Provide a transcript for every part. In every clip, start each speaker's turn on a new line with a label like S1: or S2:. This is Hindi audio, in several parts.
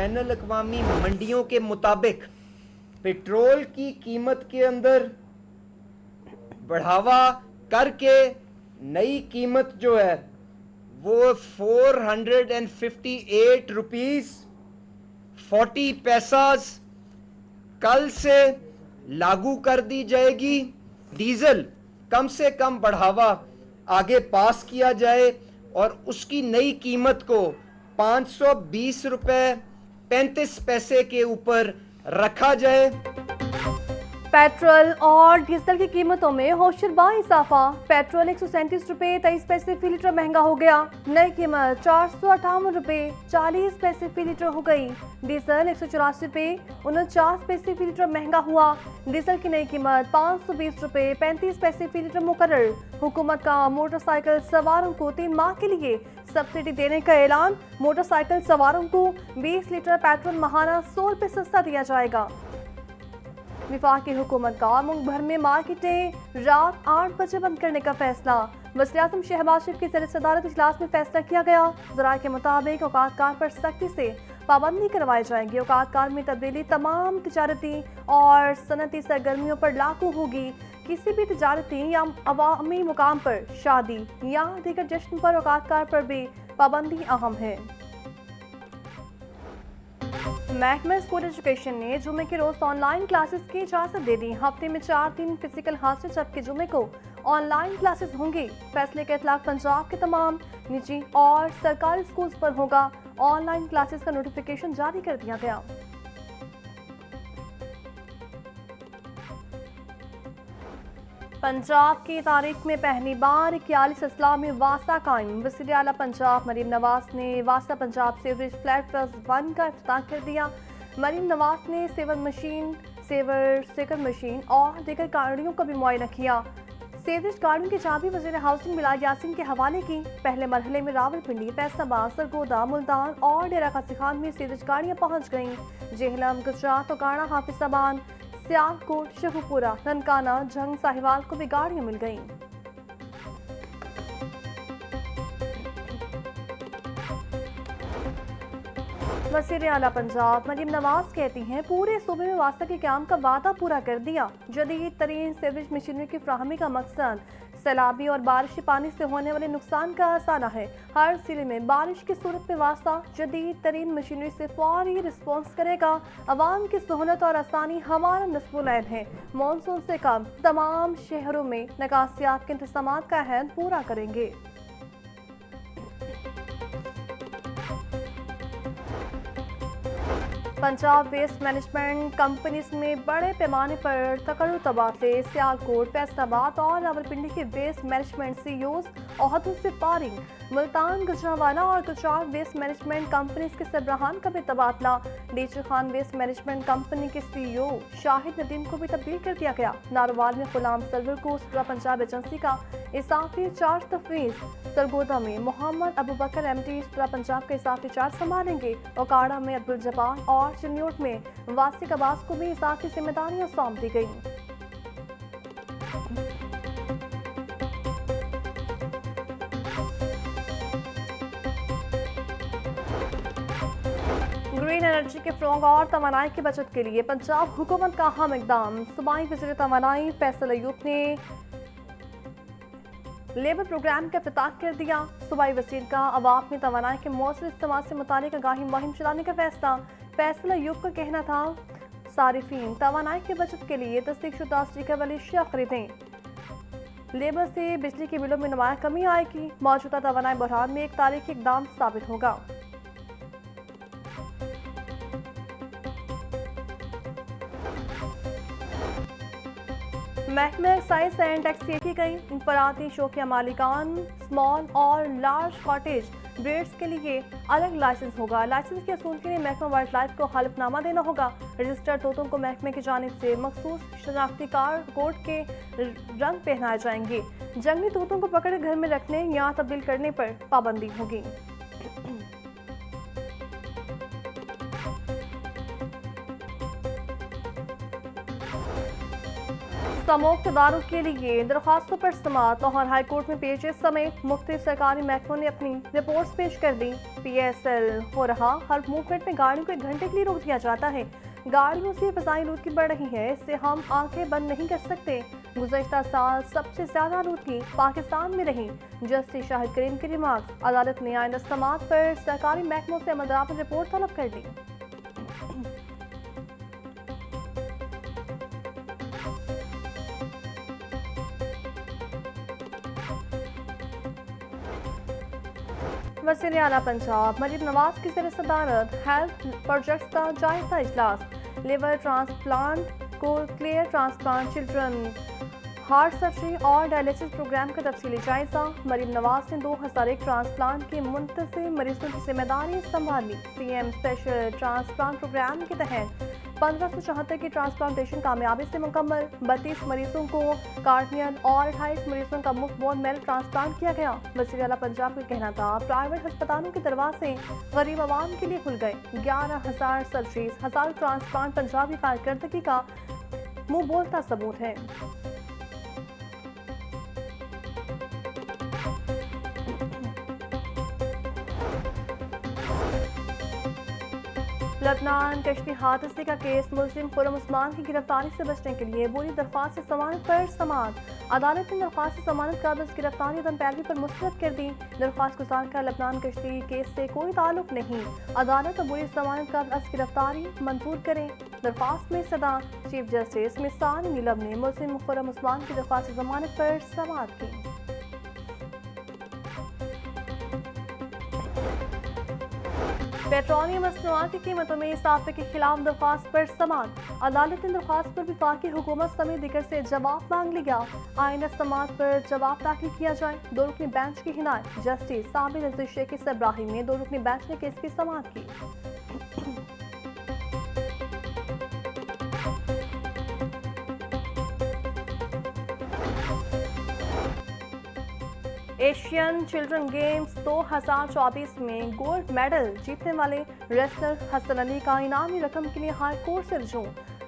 S1: बैनुल अक़वामी मंडियों के मुताबिक पेट्रोल की कीमत के अंदर बढ़ावा करके नई कीमत जो है वो 458 रुपीस 40 पैसास कल से लागू कर दी जाएगी। डीजल कम से कम बढ़ावा आगे पास किया जाए और उसकी नई कीमत को 520 रुपए 35 पैसे के ऊपर रखा जाए।
S2: पेट्रोल और डीजल की कीमतों में होशरबा इजाफा। पेट्रोल 137 रुपए 23 पैसे फी लीटर महंगा हो गया। नई कीमत 458 रुपए 40 पैसे फी लीटर हो गई। डीजल 184 रुपए 49 पैसे फी लीटर महंगा हुआ। डीजल की नई कीमत 520 रुपए 35 पैसे फी लीटर मुकर्रर। हुकूमत का मोटरसाइकिल सवारों को 3 माह के लिए सब्सिडी देने का ऐलान। मोटरसाइकिल सवारों को 20 लीटर पेट्रोल माहाना 100 रुपए सस्ता दिया जाएगा। विफाकी हुकूमत का मुल्क भर में मार्केटें रात 8 बजे बंद करने का फैसला। वज़ीर-ए-आज़म शहबाज शरीफ की सदारत इजलास में फैसला किया गया। ज़राए के मुताबिक औकातकार पर सख्ती से पाबंदी करवाई जाएगी। औकातकार में तब्दीली तमाम तिजारती और सनती सरगर्मियों पर लागू होगी। किसी भी तिजारती या अवामी मुकाम पर शादी या दीगर जश्न पर औकातकार पर भी पाबंदी अहम है। महकमा स्कूल एजुकेशन ने जुमे के रोज ऑनलाइन क्लासेस की इजाजत दे दी। हफ्ते में 4 दिन फिजिकल हाजिर जबकि जुमे को ऑनलाइन क्लासेस होंगी। फैसले का इतलाक पंजाब के तमाम निजी और सरकारी स्कूल्स पर होगा। ऑनलाइन क्लासेस का नोटिफिकेशन जारी कर दिया गया। पंजाब की तारीख में पहली बार 41 अजला में वासा कायम। वज़ीर आला पंजाब मरीम नवाज ने वासा पंजाब सीवरेज फ्लैट फेज 1 का इफ्तिताह कर दिया। मरीम नवाज ने सेवर मशीन और दीगर गाड़ियों का भी मुआयना किया। सीवरेज गाड़ियों की चाबी वज़ीर हाउसिंग बिलाल यासीन के हवाले की। पहले मरहले में रावलपिंडी, फैसलाबाद, सरगोदा, मुल्तान और डेरा गाजी खान में सीवरेज गाड़ियाँ पहुँच गईं। जेहलम, गुजरात, तोगाड़ा, हाफिजाबाद, सियालकोट, शेखुपुरा, ननकाना, जंग, साहिवाल को भी गाड़ियां मिल गईं। वज़ीर आला पंजाब मरीम नवाज कहती हैं पूरे सूबे में वास्ता के काम का वादा पूरा कर दिया। जदीद तरीन सीवरेज मशीनरी की फ्राहमी का मकसद सैलाबी और बारिशी पानी से होने वाले नुकसान का आसाना है। हर जिले में बारिश की सूरत में वास्ता जदीद तरीन मशीनरी से फौरी रिस्पॉन्स करेगा। अवाम की सहूलत और आसानी हमारा नस्बुलैन है। मानसून से कम तमाम शहरों में निकासियात के इंतजाम का अहद पूरा करेंगे। पंजाब वेस्ट मैनेजमेंट कंपनीज में बड़े पैमाने पर तकर्रुर तबादले। सियालकोट, फैसलाबाद और रावलपिंडी के वेस्ट मैनेजमेंट सीईओज ओहदों से फारिग। मुल्तान, गुजरांवाला और गुजरात वेस्ट मैनेजमेंट कंपनीज के सरबराहान का भी तबादला। DG Khan waste management company के सीईओ शाहिद नदीम को भी तब्दील कर दिया गया। नारोवाल में गुलाम सरवर को सुप्रा पंजाब एजेंसी का इजाफी चार्ज तफवीज। सरगोदा में मोहम्मद अबू बकर एमडी सुप्रा पंजाब के इजाफी चार्ज संभालेंगे। ओकाड़ा में अब्दुल जब्बार और चिन्योट में वासिक अब्बास को भी इजाफी जिम्मेदारियां सौंप दी गई। ग्रीन एनर्जी के फ़रोग़ और तवानाई की बचत के लिए पंजाब हुकूमत का अहम इक़दाम। सूबाई वज़ीर तवानाई फैसल अयूब ने लेबर प्रोग्राम का इफ्तिताह कर दिया। सूबाई वज़ीर का अवाम में तवानाई के मौसर इस्तेमाल से मुतालिक आगाही मुहिम चलाने का फैसला। फैसल अयूब का कहना था सारिफीन तवानाई की बचत के लिए तस्दीकशुदा स्टीकर वाली अशिया खरीदें। लेबर से बिजली के बिलों में नुमाया कमी आएगी। मौजूदा तवानाई बहरान में एक तारीखी इक़दाम साबित होगा। महकमा एक्साइज एंड टैक्स की गई। इंफरादी शौकिया मालिकान स्मॉल और लार्ज कॉटेज ब्रीड्स के लिए अलग लाइसेंस होगा। लाइसेंस की असूल के लिए महकमा वाइल्ड लाइफ को हलफनामा देना होगा। रजिस्टर्ड तोतों को महकमे की जानिब से मखसूस शनाख्ती कोड के रंग पहनाए जाएंगे। जंगली तोतों को पकड़ घर में रखने या तब्दील करने पर पाबंदी होगी। समोक्त दारू के लिए दरख्वास्तों पर समाअत। लाहौर हाई कोर्ट में पेश समेत मुख्तलिफ सरकारी महकमों ने अपनी रिपोर्ट्स पेश कर दी। PSL हो रहा हर मूवमेंट में गाड़ियों को 1 घंटे के लिए रोक दिया जाता है। गाड़ियों से फसाई लूट बढ़ रही है, इससे हम आंखें बंद नहीं कर सकते। गुज़श्ता साल सबसे ज्यादा लूटी पाकिस्तान में रही। जस्टिस शाहिद करीम की रिमार्क्स। अदालत ने आइंदा समाअत पर सरकारी महकमों से अमलदरामद रिपोर्ट तलब कर दी। वज़ीर आला पंजाब मरीम नवाज की ज़ेर सदारत हेल्थ प्रोजेक्ट्स का जायजा इजलास। Liver transplant, cochlear transplant, children heart surgery और डायलिसिस प्रोग्राम का तफसीली जायजा। मरीम नवाज ने 2001 ट्रांसप्लांट के मुंतज़िम मरीजों की जिम्मेदारी संभाली। CM स्पेशल ट्रांसप्लांट प्रोग्राम के तहत 1574 की ट्रांसप्लांटेशन कामयाबी से मुकम्मल। 32 मरीजों को कार्डियल और 28 मरीजों का मुफ्त बोन मैरो ट्रांसप्लांट किया गया। वज़ीर आला पंजाब का कहना था, प्राइवेट अस्पतालों के दरवाजे गरीब आवाम के लिए खुल गए। 11,000 सर्जरीज, 1000 ट्रांसप्लांट पंजाब की कारकर्दगी का मुंह बोलता सबूत है। लबनान कश्ती हादसे का केस। मुलजिम खुर्रम उस्मान की गिरफ्तारी से बचने के लिए बोली दरख्वास्त जमानत पर समाअत। अदालत ने दरख्वास्त जमानत काबिज गिरफ्तारी अदम पैरवी पर मुस्तरद कर दी। दरख्वास्त गुजार का लबनान कश्ती केस से कोई ताल्लुक नहीं। अदालत बोली जमानत काबिज गिरफ्तारी मंजूर करें। दरख्वास्त में सदा चीफ जस्टिस मिसानी नीलम ने मुलजिम खुर्रम उस्मान की दरख्वास्त जमानत पर समाअत की। पेट्रोलियम मसनूआत की कीमतों में इजाफे के खिलाफ दरख्वास्त पर समाअत। अदालत ने दरख्वास्त पर वफाकी हुकूमत समेत दीगर से जवाब मांग लिया। आइंदा समाअत पर जवाब दाखिल किया जाए। 2 रुकनी बेंच की हिदायत। जस्टिस साबिर अजीज शेख इब्राहिम ने 2 रुकनी बेंच ने केस की समाअत की। एशियन चिल्ड्रन गेम्स 2024 में गोल्ड मेडल जीतने वाले रेसलर हसन अली का इनामी रकम के लिए हाई कोर्ट से रुजू।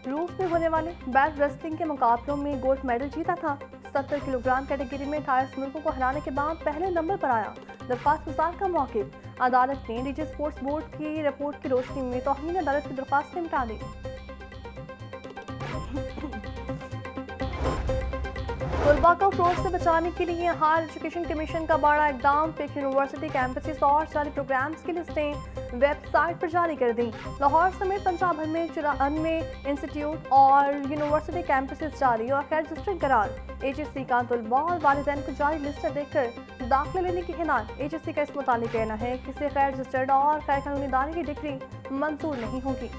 S2: रूस में होने वाले बैट रेसलिंग के मुकाबलों में गोल्ड मेडल जीता था। 70 किलोग्राम कैटेगरी में 28 मुल्कों को हराने के बाद पहले नंबर पर आया। दरख्वास्त गुजार का मौक़िफ़। अदालत ने डीजी स्पोर्ट्स बोर्ड की रिपोर्ट की रोशनी में तौहीन अदालत की दरख्वास्त से मिटा दी। तलबा को फ्रॉड से बचाने के लिए हायर एजुकेशन कमीशन का बड़ा इकदाम। पिक यूनिवर्सिटी कैंपसेस और जारी प्रोग्राम्स की लिस्टें वेबसाइट पर जारी कर दी। लाहौर समेत पंजाब भर में 94 इंस्टीट्यूट और यूनिवर्सिटी कैंपसेस जारी और खैर रजिस्टर्ड करार। HSC का तलबा और वालिदैन को जारी लिस्ट देखकर दाखिला लेने की हिदायत। HSC का इस मुताबिक कहना है कि किसी गैर रजिस्टर्ड और गैर कानूनी इदारे की डिग्री मंजूर नहीं होगी।